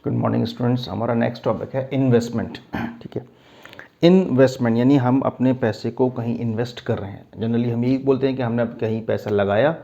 Good morning students. हमारा next topic है investment. ठीक है, इन्वेस्टमेंट यानी हम अपने पैसे को कहीं इन्वेस्ट कर रहे हैं। जनरली हम यही बोलते हैं कि हमने कहीं पैसा लगाया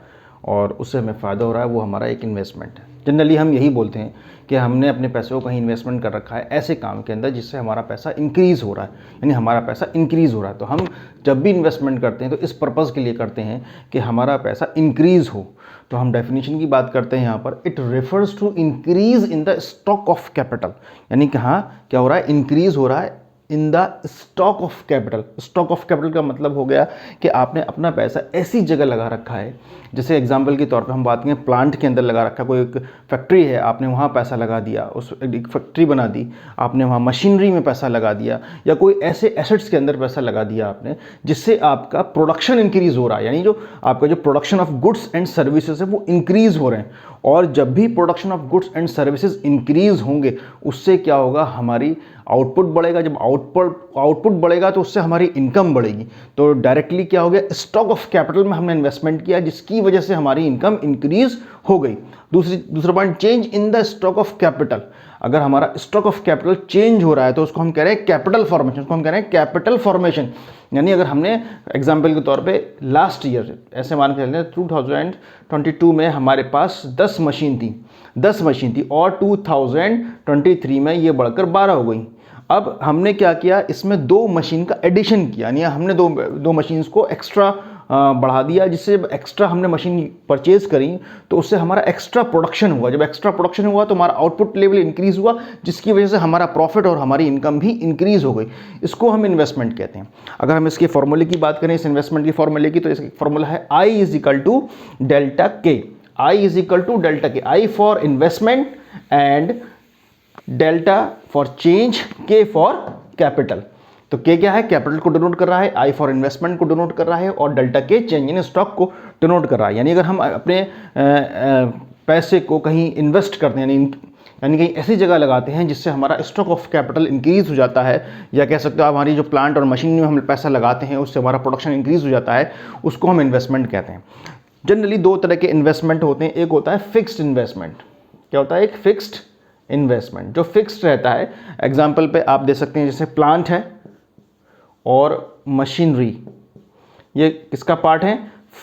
और उससे हमें फ़ायदा हो रहा है, वो हमारा एक इन्वेस्टमेंट है। जनरली हम यही बोलते हैं कि हमने अपने पैसे को कहीं इन्वेस्टमेंट कर रखा है ऐसे काम के अंदर जिससे हमारा पैसा इंक्रीज़ हो रहा है, यानी हमारा पैसा इंक्रीज़ हो रहा है। तो हम जब भी इन्वेस्टमेंट करते हैं तो इस पर्पज़ के लिए करते हैं कि हमारा पैसा इंक्रीज़ हो। तो हम डेफिनेशन की बात करते हैं यहाँ पर, it refers to increase in the stock of capital, यानी कि हाँ क्या हो रहा है, इंक्रीज हो रहा है इन the stock of capital. Stock of capital का मतलब हो गया कि आपने अपना पैसा ऐसी जगह लगा रखा है, जैसे एग्जांपल के तौर पे हम बात करें प्लांट के अंदर लगा रखा, कोई एक फैक्ट्री है आपने वहाँ पैसा लगा दिया, उस एक फैक्ट्री बना दी आपने, वहाँ मशीनरी में पैसा लगा दिया, या कोई ऐसे एसेट्स के अंदर पैसा लगा दिया आपने जिससे आपका प्रोडक्शन इंक्रीज़ हो रहा है, यानी जो आपका जो production of goods and services है वो इंक्रीज़ हो रहे हैं। और जब भी production of goods and services increase होंगे उससे क्या होगा, हमारी आउटपुट बढ़ेगा। जब आउटपुट बढ़ेगा तो उससे हमारी इनकम बढ़ेगी। तो डायरेक्टली क्या हो गया, स्टॉक ऑफ कैपिटल में हमने इन्वेस्टमेंट किया जिसकी वजह से हमारी इनकम इंक्रीज हो गई। दूसरा point, change in the stock of capital. अगर हमारा स्टॉक ऑफ कैपिटल चेंज हो रहा है तो उसको हम कह रहे हैं कैपिटल फॉर्मेशन, उसको हम कह रहे हैं कैपिटल फॉर्मेशन। यानी अगर हमने एग्जाम्पल के तौर पे लास्ट ईयर ऐसे मान के चलते हैं 2022 में हमारे पास 10 मशीन थी और 2023 में ये बढ़कर 12 हो गई। अब हमने क्या किया, इसमें 2 मशीन का एडिशन किया, यानी हमने दो मशीन्स को एक्स्ट्रा बढ़ा दिया, जिससे एक्स्ट्रा हमने मशीन परचेज करी तो उससे हमारा एक्स्ट्रा प्रोडक्शन हुआ। जब एक्स्ट्रा प्रोडक्शन हुआ तो हमारा आउटपुट लेवल इंक्रीज़ हुआ, जिसकी वजह से हमारा प्रॉफिट और हमारी इनकम भी इंक्रीज़ हो गई। इसको हम इन्वेस्टमेंट कहते हैं। अगर हम इसके फॉर्मूले की बात करें, इस इन्वेस्टमेंट की फॉर्मूले की, तो इसका फॉर्मूला है I is equal to delta K. I is equal to delta K, I for investment and delta for change, K for capital. तो के क्या है, कैपिटल को डिनोट कर रहा है, आई फॉर इन्वेस्टमेंट को डिनोट कर रहा है, और डेल्टा के चेंज यानी स्टॉक को डिनोट कर रहा है। यानी अगर हम अपने पैसे को कहीं इन्वेस्ट करते हैं, यानी कहीं ऐसी जगह लगाते हैं जिससे हमारा स्टॉक ऑफ कैपिटल इंक्रीज हो जाता है, या कह सकते हो आप हमारी जो प्लांट और मशीन में हम पैसा लगाते हैं उससे हमारा प्रोडक्शन इंक्रीज हो जाता है, उसको हम इन्वेस्टमेंट कहते हैं। जनरली 2 तरह के इन्वेस्टमेंट होते हैं। एक होता है फिक्स्ड इन्वेस्टमेंट। क्या होता है, एक फिक्स्ड इन्वेस्टमेंट जो फिक्स्ड रहता है। एग्जाम्पल पे आप दे सकते हैं, जैसे प्लांट है और मशीनरी, ये किसका पार्ट है,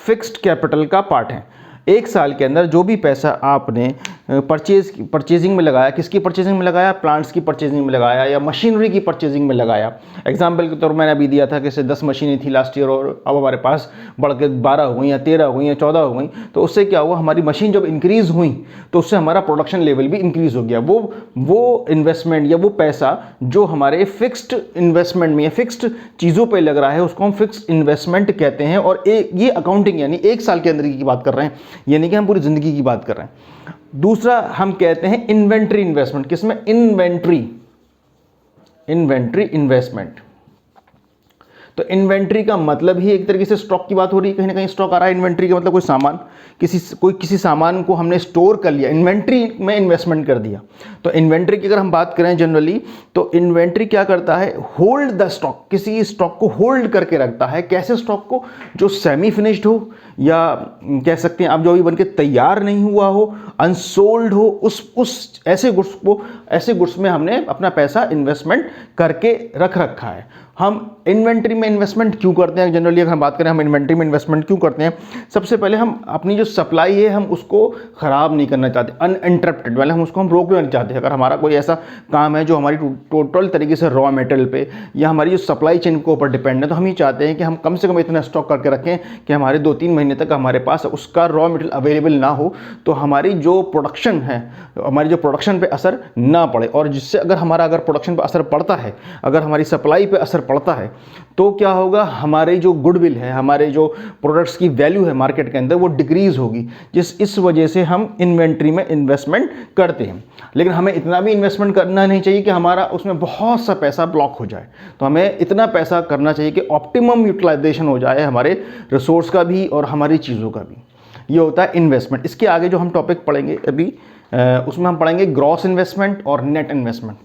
फिक्स्ड कैपिटल का पार्ट है। 1 साल के अंदर जो भी पैसा आपने परचेजिंग में लगाया, किसकी परचेजिंग में लगाया, प्लांट्स की परचेजिंग में लगाया या मशीनरी की परचेजिंग में लगाया। एग्जाम्पल के तौर पर मैंने अभी दिया था कि जैसे 10 मशीनें थी लास्ट ईयर और अब हमारे पास बढ़ के 12 हो गई या 13 हो गई या 14 हो गई। तो उससे क्या हुआ, हमारी मशीन जब इंक्रीज हुई तो उससे हमारा प्रोडक्शन लेवल भी इंक्रीज हो गया। वो इन्वेस्टमेंट या वो पैसा जो हमारे फिक्स्ड इन्वेस्टमेंट में या फिक्स्ड चीज़ों पर लग रहा है उसको हम फिक्स्ड इन्वेस्टमेंट कहते हैं। और ये अकाउंटिंग यानी 1 साल के अंदर की बात कर रहे हैं, यानी कि हम पूरी ज़िंदगी की बात कर रहे हैं। दूसरा हम कहते हैं इन्वेंट्री इन्वेस्टमेंट। किसमें, इन्वेंट्री इन्वेस्टमेंट। तो इन्वेंट्री का मतलब ही एक तरीके से स्टॉक की बात हो रही है, कहीं ना कहीं स्टॉक आ रहा है। इन्वेंट्री का मतलब कोई सामान, किसी सामान को हमने स्टोर कर लिया, इन्वेंट्री में इन्वेस्टमेंट कर दिया। तो इन्वेंट्री की अगर हम बात करें जनरली, तो इन्वेंट्री क्या करता है, होल्ड द स्टॉक, किसी स्टॉक को होल्ड करके रखता है। कैसे स्टॉक को, जो सेमी फिनिश्ड हो या कह सकते हैं आप जो अभी बनके तैयार नहीं हुआ हो, अनसोल्ड हो, उस ऐसे गुड्स में हमने अपना पैसा इन्वेस्टमेंट करके रख रखा है। हम इन्वेंट्री में इन्वेस्टमेंट क्यों करते हैं, जनरली अगर हम बात करें हम इन्वेंट्री में इन्वेस्टमेंट क्यों करते हैं, सबसे पहले हम अपनी जो सप्लाई है हम उसको ख़राब नहीं करना चाहते, अनइंटरप्टेड वाले हम उसको रोकना नहीं चाहते। अगर हमारा कोई ऐसा काम है जो हमारी टोटल तरीके से रॉ मटेरियल पे या हमारी जो सप्लाई चेन के ऊपर डिपेंड है, तो हम ये चाहते हैं कि हम कम से कम इतना स्टॉक करके रखें कि हमारे 2-3 महीने तक हमारे पास उसका रॉ मटेरियल अवेलेबल ना हो, तो हमारी जो प्रोडक्शन है, हमारी जो प्रोडक्शन पे असर ना पड़े। और जिससे अगर प्रोडक्शन पे असर पड़ता है, अगर हमारी सप्लाई पे असर पड़ता है, तो क्या होगा, हमारी जो गुडविल है, हमारे जो प्रोडक्ट्स की वैल्यू है मार्केट के अंदर, वो डिक्रीज होगी। इस वजह से हम इन्वेंट्री में इन्वेस्टमेंट करते हैं। लेकिन हमें इतना भी इन्वेस्टमेंट करना नहीं चाहिए कि हमारा उसमें बहुत सा पैसा ब्लॉक हो जाए। तो हमें इतना पैसा करना चाहिए कि ऑप्टिमम यूटिलाइजेशन हो जाए हमारे रिसोर्स का भी और हमारी चीज़ों का भी। ये होता है इन्वेस्टमेंट। इसके आगे जो हम टॉपिक पढ़ेंगे अभी, उसमें हम पढ़ेंगे ग्रॉस इन्वेस्टमेंट और नेट इन्वेस्टमेंट।